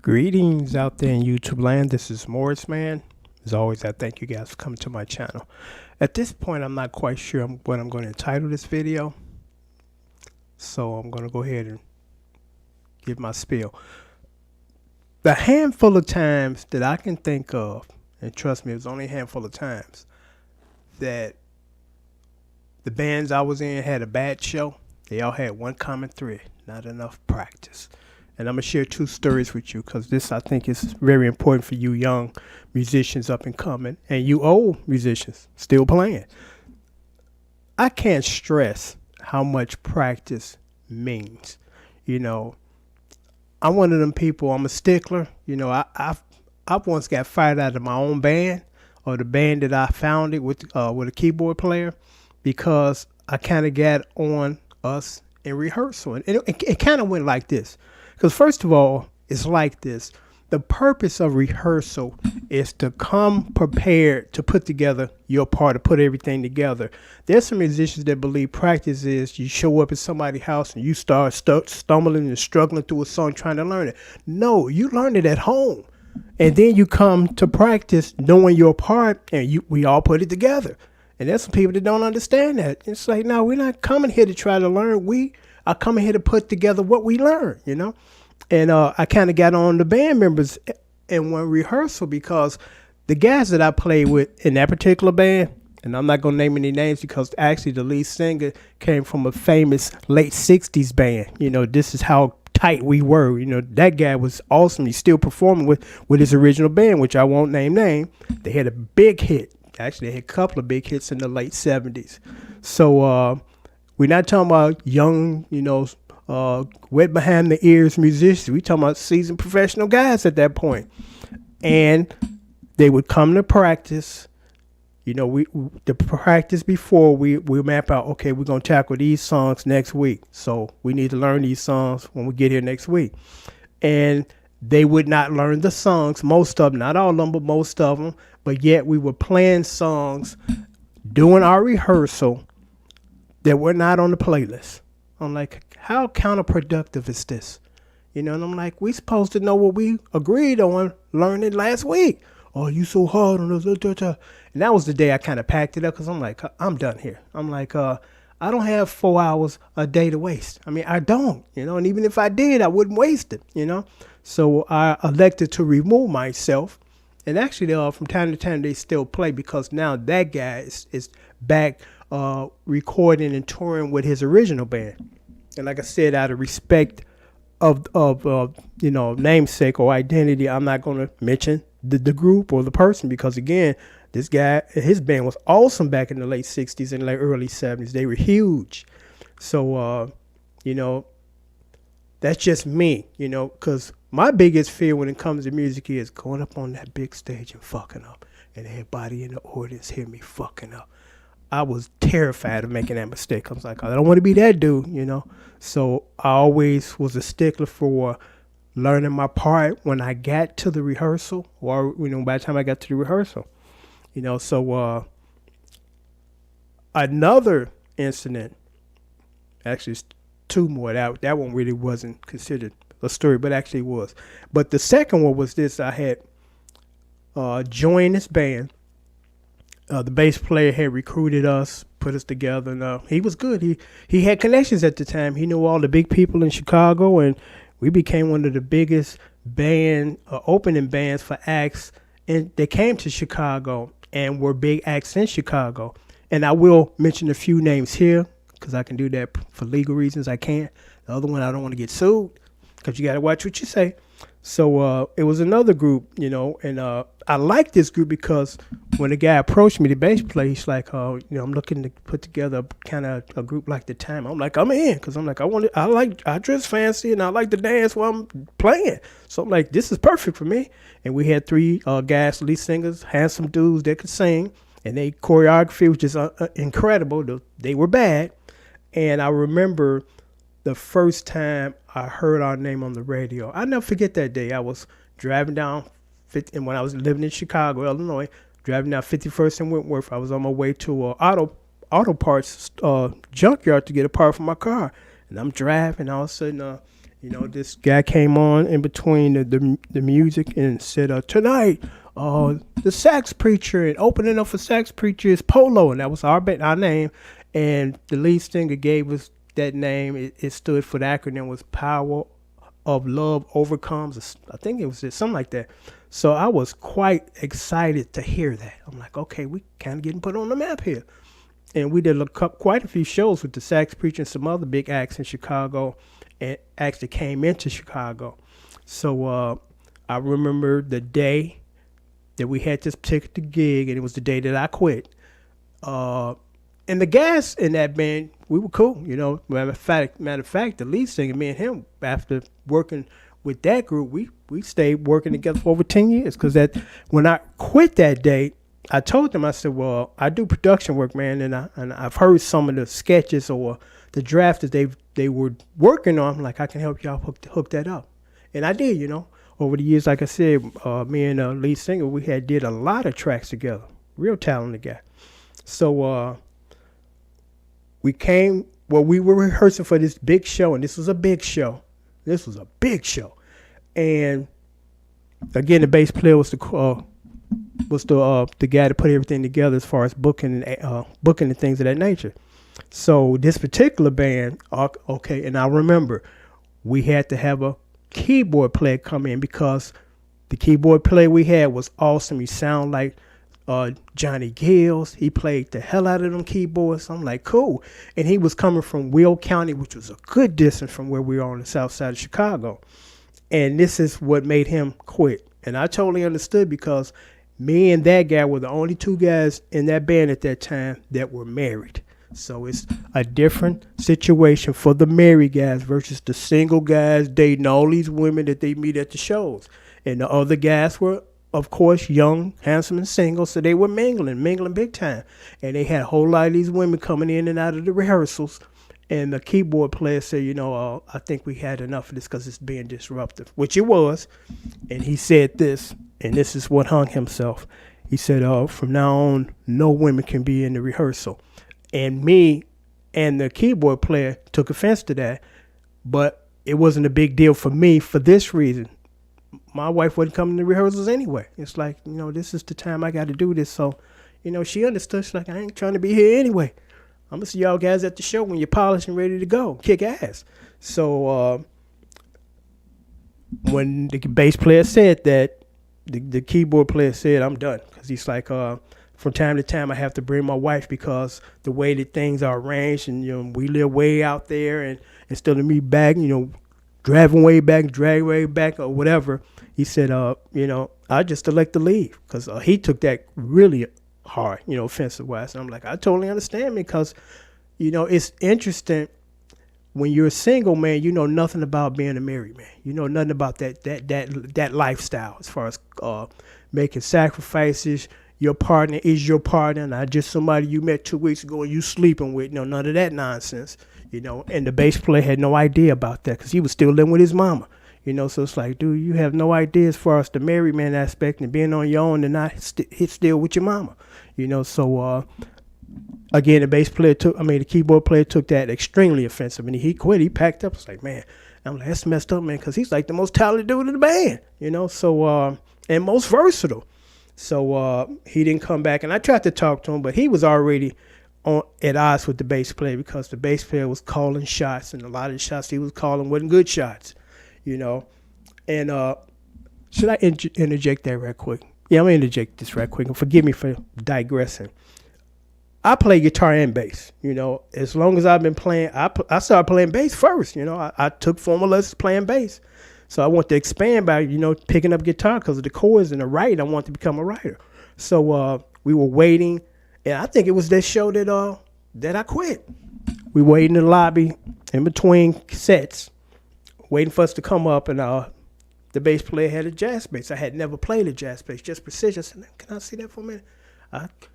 Greetings out there in YouTube land. This is Morris Man. As always, I thank you guys for coming to my channel. At this point, I'm not quite sure what I'm going to entitle this video. So I'm going to go ahead and give my spiel. The handful of times that I can think of, and trust me, it was only a handful of times, that the bands I was in had a bad show. They all had one common thread: not enough practice. And I'm going to share two stories with you because this, I think, is very important for you young musicians up and coming and you old musicians still playing. I can't stress how much practice means. You know, I'm one of them people, I'm a stickler. You know, I've once got fired out of my own band or the band that I founded with a keyboard player because I kind of got on us in rehearsal. And it kind of went like this. Because first of all, it's like this. The purpose of rehearsal is to come prepared to put together your part, to put everything together. There's some musicians that believe practice is you show up at somebody's house and you start stumbling and struggling through a song trying to learn it. No, you learn it at home. And then you come to practice knowing your part and we all put it together. And there's some people that don't understand that. It's like, no, we're not coming here to try to learn. We are coming here to put together what we learn, you know. And I kind of got on the band members in one rehearsal because the guys that I played with in that particular band, and I'm not going to name any names because actually the lead singer came from a famous late 60s band. You know, this is how tight we were. You know, that guy was awesome. He's still performing with his original band, which I won't name. They had a big hit. Actually, they had a couple of big hits in the late 70s. So we're not talking about young, you know, wet behind the ears musicians. We talking about seasoned professional guys at that point. And they would come to practice. You know, the practice before we map out, okay, we're going to tackle these songs next week. So we need to learn these songs when we get here next week. And they would not learn the songs, most of them, not all of them, but most of them. But yet we were playing songs doing our rehearsal that were not on the playlist. I'm like, how counterproductive is this? You know, and I'm like, we supposed to know what we agreed on learning last week. Oh, you so hard on us. And that was the day I kind of packed it up because I'm like, I'm done here. I'm like, I don't have 4 hours a day to waste. I mean, I don't, you know, and even if I did, I wouldn't waste it, you know. So I elected to remove myself. And actually, from time to time, they still play because now that guy is back recording and touring with his original band. And like I said, out of respect of you know, namesake or identity, I'm not going to mention the group or the person because, again, this guy, his band was awesome back in the late 60s and late early 70s. They were huge. So, you know, that's just me, you know, because my biggest fear when it comes to music is going up on that big stage and fucking up. And everybody in the audience hear me fucking up. I was terrified of making that mistake. I was like, I don't want to be that dude, you know. So I always was a stickler for learning my part when I got to the rehearsal or, you know, by the time I got to the rehearsal, you know. So another incident, actually it's two more. That one really wasn't considered a story, but actually was. But the second one was this. I had joined this band. The bass player had recruited us, put us together, and he was good. He had connections at the time. He knew all the big people in Chicago, and we became one of the biggest opening bands for acts. And they came to Chicago and were big acts in Chicago. And I will mention a few names here because I can do that for legal reasons. I can't. The other one, I don't want to get sued because you got to watch what you say. So it was another group, you know, and I like this group because when the guy approached me, the bass player, he's like, you know, I'm looking to put together kind of a group like The Time. I'm like, I'm in because I'm like, I dress fancy and I like to dance while I'm playing. So I'm like, this is perfect for me. And we had three guys, lead singers, handsome dudes that could sing, and they choreography was just incredible. They were bad. And I remember the first time I heard our name on the radio. I'll never forget that day. I was driving down, and when I was living in Chicago, Illinois, driving down 51st and Wentworth. I was on my way to auto parts junkyard to get a part for my car. And I'm driving, all of a sudden, This guy came on in between the music and said, tonight, the sax preacher, and opening up for sax preacher is Polo, and that was our name. And the lead singer gave us that name. It stood for, the acronym was Power of Love Overcomes. I think it was just something like that. So I was quite excited to hear that. I'm like, okay, we kind of getting put on the map here. And we did quite a few shows with the sax preacher and some other big acts in Chicago, and acts that came into Chicago. So I remember the day that we had this particular gig, and it was the day that I quit. And the guys in that band, we were cool. Matter of fact, the lead singer, me and him, after working with that group, we stayed working together for over 10 years. Because when I quit that day, I told them, I said, well, I do production work, man, and I've heard some of the sketches or the draft that they were working on. I'm like, I can help y'all hook that up. And I did, Over the years, like I said, me and the lead singer, we did a lot of tracks together. Real talented guy. So we were rehearsing for this big show, and this was a big show. And again, the bass player was the guy to put everything together as far as booking and things of that nature. So this particular band, okay, and I remember we had to have a keyboard player come in because the keyboard player we had was awesome. He sounded like Johnny Gills. He played the hell out of them keyboards. I'm like, cool. And he was coming from Will County, which was a good distance from where we are on the south side of Chicago. And this is what made him quit. And I totally understood, because me and that guy were the only two guys in that band at that time that were married. So it's a different situation for the married guys versus the single guys dating all these women that they meet at the shows. And the other guys were, of course, young, handsome, and single, so they were mingling big time. And they had a whole lot of these women coming in and out of the rehearsals. And the keyboard player said, I think we had enough of this because it's being disruptive, which it was. And he said this, and this is what hung himself. He said, from now on, no women can be in the rehearsal. And me and the keyboard player took offense to that, but it wasn't a big deal for me for this reason. My wife wasn't coming to rehearsals anyway. It's like, this is the time I got to do this. So, she understood. She's like, I ain't trying to be here anyway. I'm going to see y'all guys at the show when you're polished and ready to go. Kick ass. So when the bass player said that, the keyboard player said, I'm done. Because he's like, from time to time I have to bring my wife because the way that things are arranged, and, we live way out there, and instead of me back, driving way back, drag way back or whatever, he said, I just elect to leave, because he took that really hard, offensive wise. And I'm like, I totally understand, because, it's interesting when you're a single man, you know nothing about being a married man. You know nothing about that lifestyle as far as making sacrifices. Your partner is your partner, not just somebody you met 2 weeks ago and you sleeping with. None of that nonsense. And the bass player had no idea about that because he was still living with his mama. So it's like, dude, you have no idea as far as the married man aspect and being on your own and not still with your mama. So again, the keyboard player took that extremely offensive, and he quit. He packed up. It's like, man, I'm like, that's messed up, man, because he's like the most talented dude in the band, So and most versatile. So he didn't come back, and I tried to talk to him, but he was already at odds with the bass player because the bass player was calling shots, and a lot of the shots he was calling wasn't good shots, And should I interject that right quick? Yeah, I'm going to interject this right quick, and forgive me for digressing. I play guitar and bass, As long as I've been playing, I started playing bass first, I took formal lessons playing bass. So I want to expand by, picking up guitar because of the chords and the writing. I want to become a writer. So we were waiting, and I think it was that show that I quit. We waited in the lobby in between sets, waiting for us to come up, and the bass player had a jazz bass. I had never played a jazz bass, just precision. I said, can I see that for a minute?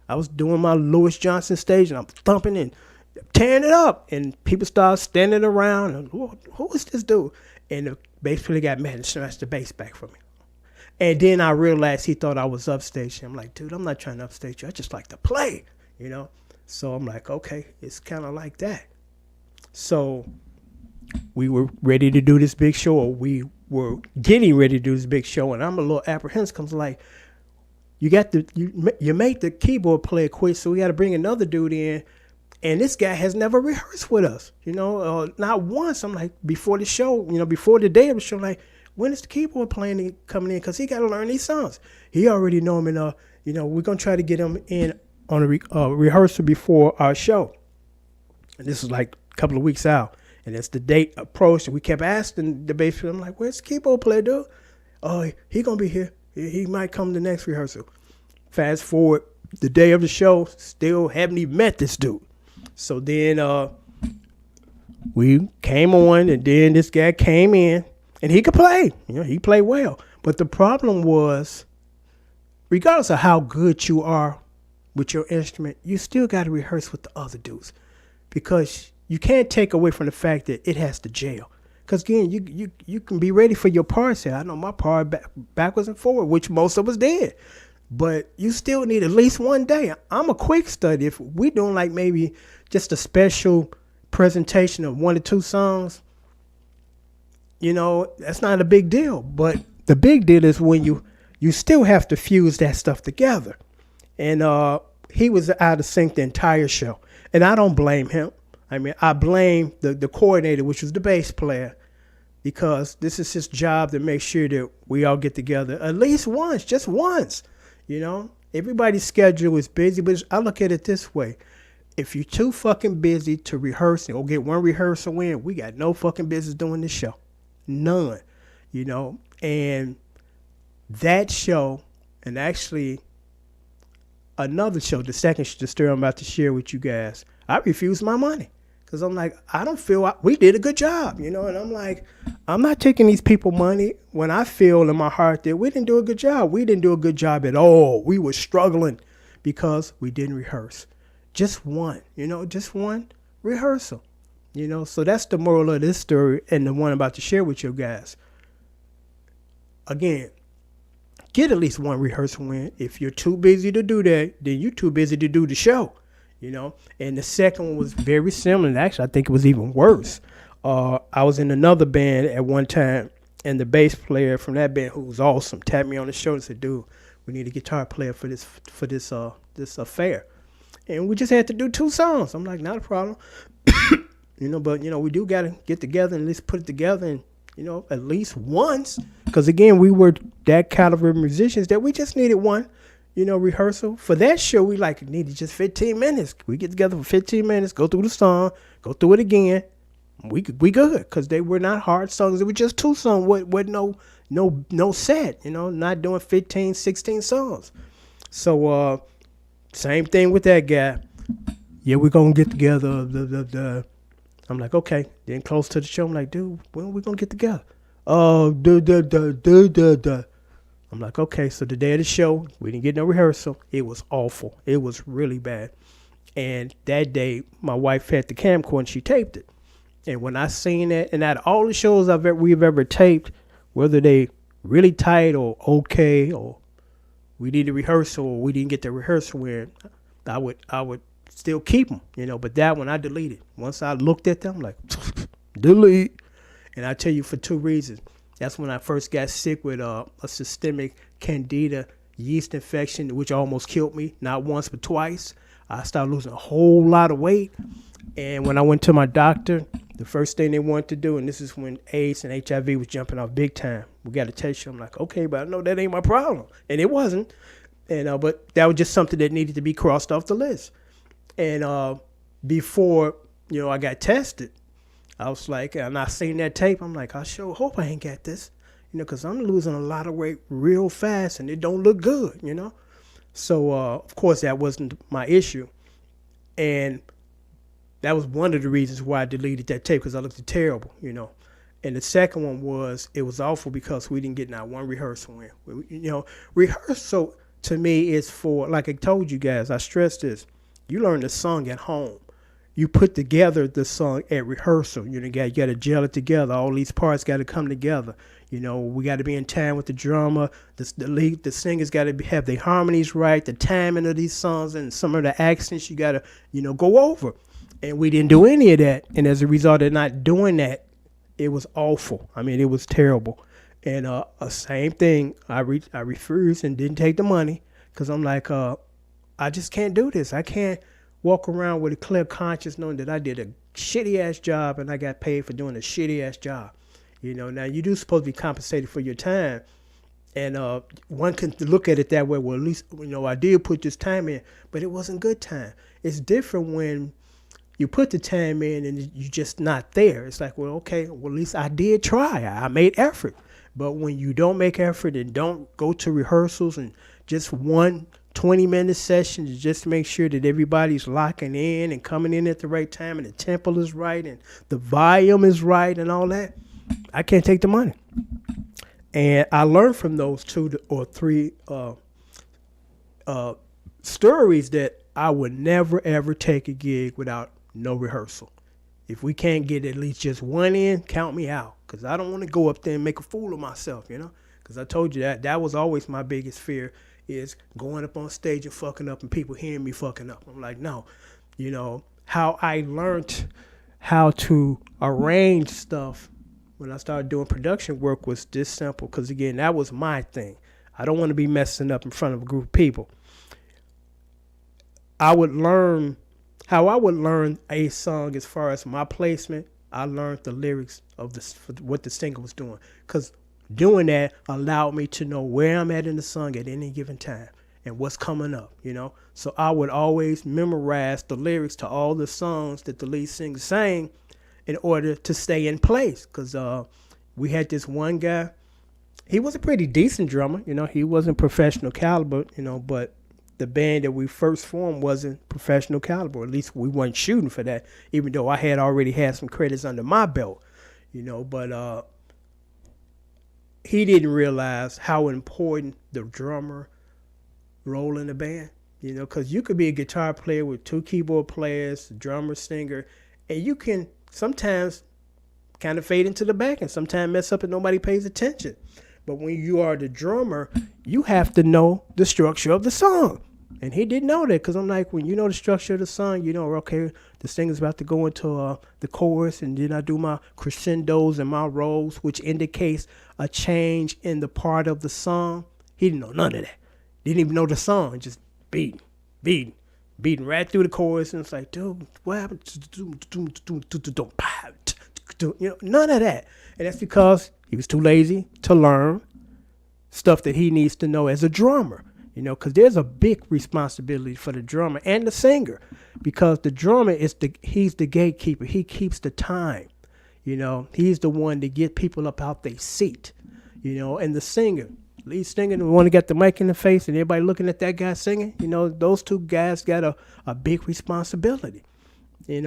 I was doing my Louis Johnson stage, and I'm thumping and tearing it up, and people started standing around, and who is this dude? And the bass player got mad and snatched the bass back from me. And then I realized he thought I was upstage. I'm like, dude, I'm not trying to upstage you. I just like to play, So I'm like, okay, it's kind of like that. So we were ready to do this big show, or we were getting ready to do this big show, and I'm a little apprehensive. Comes like, you made the keyboard player quit, so we got to bring another dude in, and this guy has never rehearsed with us, not once. I'm like, before the show, before the day of the show, like, when is the keyboard playing coming in? Because he got to learn these songs. He already know him, and we're gonna try to get him in on a rehearsal before our show. And this is like a couple of weeks out. And as the date approached, and we kept asking the bass player, I'm like, where's the keyboard player, dude? Oh, he going to be here. He might come to the next rehearsal. Fast forward, the day of the show, still haven't even met this dude. So then we came on, and then this guy came in, and he could play. He played well. But the problem was, regardless of how good you are with your instrument, you still got to rehearse with the other dudes, because you can't take away from the fact that it has to gel. Because again, you can be ready for your parts here. I know my part backwards and forward, which most of us did. But you still need at least one day. I'm a quick study. If we doing like maybe just a special presentation of 1 or 2 songs, that's not a big deal. But the big deal is when you still have to fuse that stuff together. And he was out of sync the entire show. And I don't blame him. I mean, I blame the coordinator, which was the bass player, because this is his job to make sure that we all get together at least once, just once. Everybody's schedule is busy, but I look at it this way. If you're too fucking busy to rehearse and go get one rehearsal in, we got no fucking business doing this show. None. And that show, and actually another show, the second story I'm about to share with you guys, I refused my money. Because I'm like, I don't feel we did a good job, and I'm like, I'm not taking these people money when I feel in my heart that we didn't do a good job. We didn't do a good job at all. We were struggling because we didn't rehearse. Just one rehearsal, So that's the moral of this story and the one I'm about to share with you guys. Again, get at least one rehearsal in. If you're too busy to do that, then you're too busy to do the show. And the second one was very similar. And actually, I think it was even worse. I was in another band at one time, and the bass player from that band, who was awesome, tapped me on the shoulder and said, "Dude, we need a guitar player for this affair." And we just had to do 2 songs. I'm like, not a problem. But we do got to get together and at least put it together, and at least once, because again, we were that caliber of musicians that we just needed one. Rehearsal. For that show, we needed just 15 minutes. We get together for 15 minutes, go through the song, go through it again. We good, because they were not hard songs. It was just 2 songs with no set, not doing 15, 16 songs. So same thing with that guy. Yeah, we're going to get together. I'm like, okay. Then close to the show, I'm like, dude, when are we going to get together? I'm like, okay, so the day of the show, we didn't get no rehearsal. It was awful. It was really bad. And that day, my wife had the camcorder and she taped it. And when I seen that, and out of all the shows we've ever taped, whether they really tight or okay, or we need a rehearsal or we didn't get the rehearsal in, I would still keep them, But that one I deleted. Once I looked at them, I'm like, delete. And I tell you, for 2 reasons. That's when I first got sick with a systemic candida yeast infection, which almost killed me, not once but twice. I started losing a whole lot of weight. And when I went to my doctor, the first thing they wanted to do, and this is when AIDS and HIV was jumping off big time, we got to test you. I'm like, okay, but I know that ain't my problem. And it wasn't. And but that was just something that needed to be crossed off the list. And before, I got tested, I was like, and I seen that tape, I'm like, I sure hope I ain't got this, because I'm losing a lot of weight real fast and it don't look good, So, of course, that wasn't my issue. And that was one of the reasons why I deleted that tape, because I looked terrible, And the second one was, it was awful because we didn't get not one rehearsal in. Rehearsal to me is for, like I told you guys, I stress this, you learn the song at home. You put together the song at rehearsal. You got to gel it together. All these parts got to come together. We got to be in time with the drummer. The singers got to have their harmonies right, the timing of these songs, and some of the accents you got to, go over. And we didn't do any of that. And as a result of not doing that It was awful. I mean, it was terrible. And same thing. I refused and didn't take the money because I'm like, I just can't do this. I can't walk around with a clear conscience knowing that I did a shitty ass job and I got paid for doing a shitty ass job. Now you do supposed to be compensated for your time. And one can look at it that way. Well, at least, I did put this time in, but it wasn't good time. It's different when you put the time in and you're just not there. It's like, well, okay, well, at least I did try. I made effort. But when you don't make effort and don't go to rehearsals and just 20-minute session to just make sure that everybody's locking in and coming in at the right time and the tempo is right and the volume is right and all that, I can't take the money. And I learned from those 2 or 3 stories that I would never, ever take a gig without no rehearsal. If we can't get at least just one in, count me out. Because I don't want to go up there and make a fool of myself, Because I told you that was always my biggest fear, is going up on stage and fucking up and people hearing me fucking up. I'm like, no. How I learned how to arrange stuff when I started doing production work was this simple. Because, again, that was my thing. I don't want to be messing up in front of a group of people. How I would learn a song as far as my placement, I learned the lyrics of what the singer was doing. Because doing that allowed me to know where I'm at in the song at any given time and what's coming up, So I would always memorize the lyrics to all the songs that the lead singer sang in order to stay in place. Because we had this one guy. He was a pretty decent drummer. He wasn't professional caliber, but the band that we first formed wasn't professional caliber. At least we weren't shooting for that, even though I had already had some credits under my belt, But he didn't realize how important the drummer role in the band, because you could be a guitar player with 2 keyboard players, drummer, singer, and you can sometimes kind of fade into the back and sometimes mess up and nobody pays attention. But when you are the drummer, you have to know the structure of the song. And he didn't know that, because I'm like, when you know the structure of the song, okay, the singer's about to go into the chorus, and then I do my crescendos and my rolls, which indicates a change in the part of the song. He didn't know none of that. Didn't even know the song, just beating right through the chorus. And it's like, dude, what happened? None of that. And that's because he was too lazy to learn stuff that he needs to know as a drummer, because there's a big responsibility for the drummer and the singer, because the drummer he's the gatekeeper. He keeps the time, he's the one to get people up out their seat, and the singer, lead singer, the one that got the mic in the face and everybody looking at that guy singing, those 2 guys got a big responsibility, and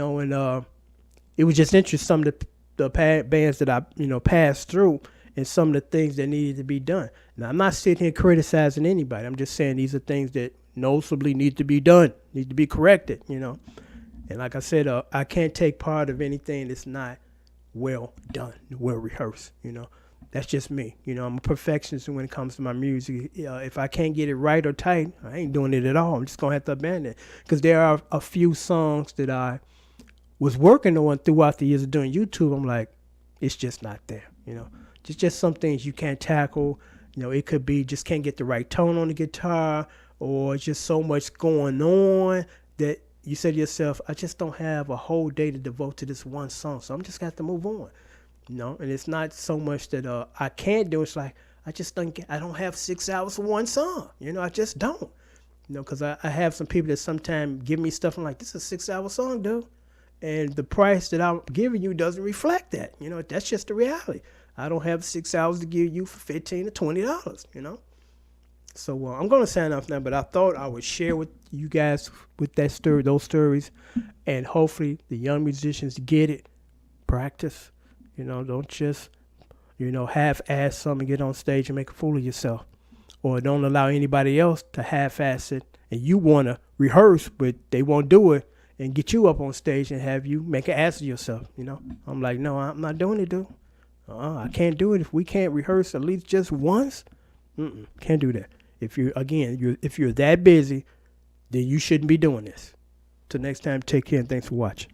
it was just interesting, some of the bands that I, passed through, and some of the things that needed to be done. Now, I'm not sitting here criticizing anybody. I'm just saying these are things that noticeably need to be done, need to be corrected, And like I said, I can't take part of anything that's not well done, well rehearsed, That's just me. I'm a perfectionist when it comes to my music. If I can't get it right or tight, I ain't doing it at all. I'm just going to have to abandon it. Because there are a few songs that I was working on throughout the years of doing YouTube. I'm like, it's just not there, Just some things you can't tackle. It could be just can't get the right tone on the guitar, or just so much going on that you say to yourself, I just don't have a whole day to devote to this one song, so I'm just got to move on. And it's not so much that I can't do. It's like I don't have 6 hours for one song. I just don't. Because I have some people that sometimes give me stuff. I'm like, this is a 6-hour song, dude. And the price that I'm giving you doesn't reflect that. That's just the reality. I don't have 6 hours to give you for $15 to $20, So I'm going to sign off now, but I thought I would share with you guys with that story, those stories, and hopefully the young musicians get it. Practice, don't just, half-ass something, get on stage and make a fool of yourself, or don't allow anybody else to half-ass it, and you want to rehearse, but they won't do it, and get you up on stage and have you make an ass of yourself, I'm like, no, I'm not doing it, dude. I can't do it if we can't rehearse at least just once. Can't do that. If you're that busy, then you shouldn't be doing this. Till next time, take care and thanks for watching.